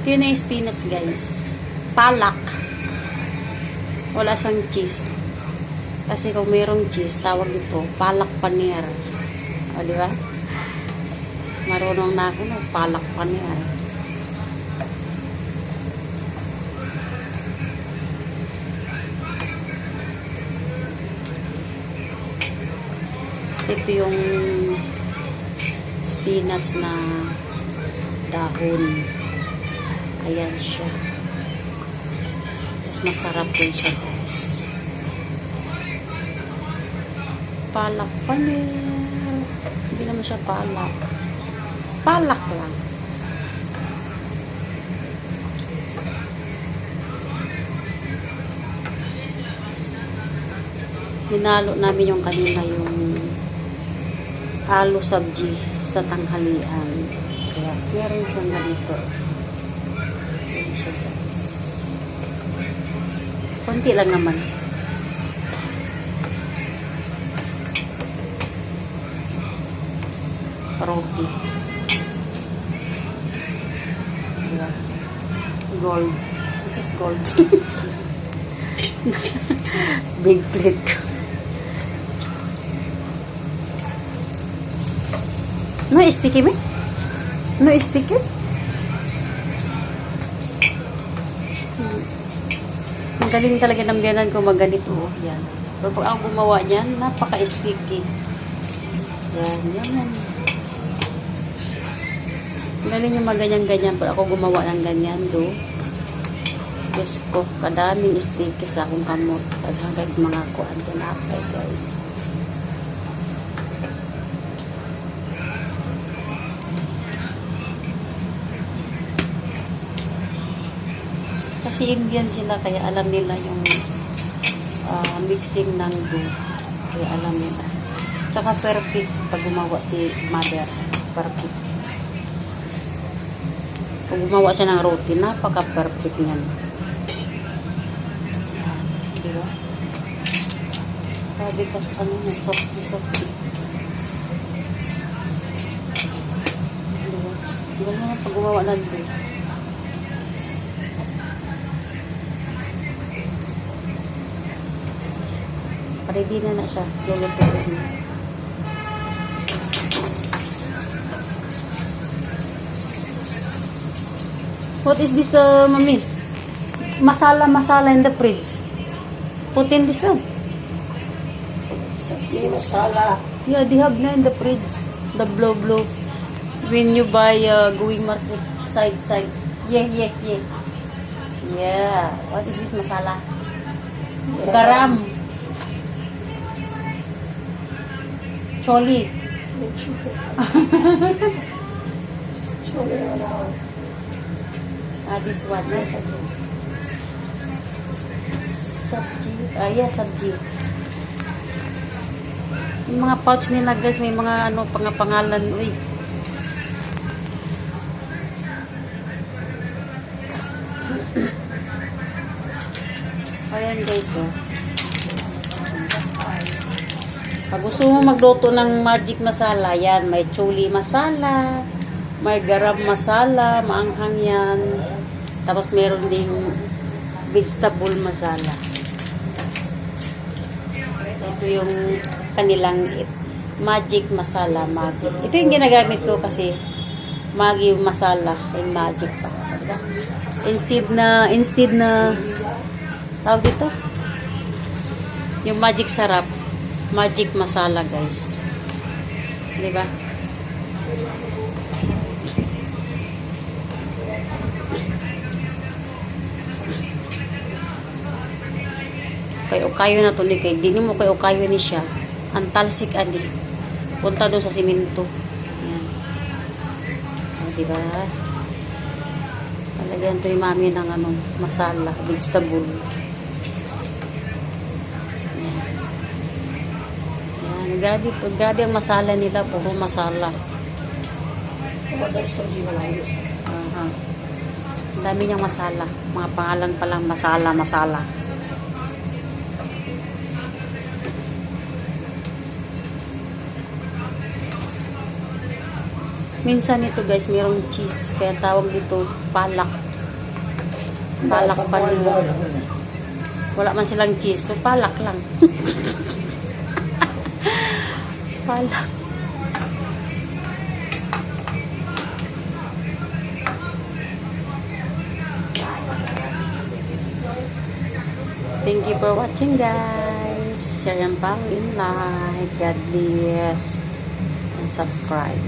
Ito yun yung spinach, guys. Palak. Wala sang cheese. Kasi kung mayroong cheese, tawag ito, palak paneer. O, di ba? Marunong na ako, no? Palak paneer. Ito yung spinach na dahon. Ayan siya. Tapos masarap din siya, guys. Palak paneer. Hindi naman siya palak. Palak lang. Hinalo namin yung kanina yung alo sabji sa tanghalian. Kaya meron siyang ganito. Ayan siya, guys. Konti lang naman. Roti. Diba? Gold. This is gold. Big plate. No sticky me? No sticky? Magaling talaga ng biyanan ko magganito. Yan. Pero pag ako gumawa niyan, napaka-sticky. Yan. Yan. Galing yung maganyan-ganyan. Pero ako gumawa ng ganyan, do. Diyos ko, kadaming sticky sa akong kamot. Hanggang mga kuwan din ako, guys. Kasi Indian sila, kaya alam nila yung mixing ng dough. Kaya alam nila. Tsaka perfect pag gumawa si mother. Perfect. Pag gumawa siya ng roti, napaka-perfect niyan. Diba? Sabi kas ano na, soft-soft. Diba? Diba na pag gumawa ng dough. Ready na siya. Lulutuin. What is this, mommy? Masala in the fridge. Put in this one. Sabji masala. Yeah, they have na in the fridge. The blow. When you buy going market side. Yeah. Yeah. What is this masala? Garam. Choli. This one. Sabji. Yeah, sabji. Yung mga pouch nila, guys, may mga ano, pangalan. Uy. Ayan, guys, oh. Pag gusto mo magluto ng magic masala, yan, may choli masala, may garam masala, maanghang yan. Tapos meron ding vegetable masala. Ito yung kanilang magic masala, Maggi. Ito yung ginagamit ko kasi Maggi masala and magic pa. Instead na tawag dito, yung magic sarap. Magic masala, guys. Di ba? Kay ukayo na tuloy kay dini mo kay ukayo ni siya. Ang talsik ani. Punta doon sa simento. Yan. O, di ba? Talagyan to ni mami ng ano, masala, vegetable. Grabe ang masala nila, puro masala. Ang dami niyang masala. Mga pangalan pa lang, masala. Minsan ito, guys, mayroong cheese. Kaya tawag dito palak. Palak paneer. Wala man silang cheese, so palak lang. Palak. Thank you for watching, guys. Share and follow and like. God bless. And subscribe.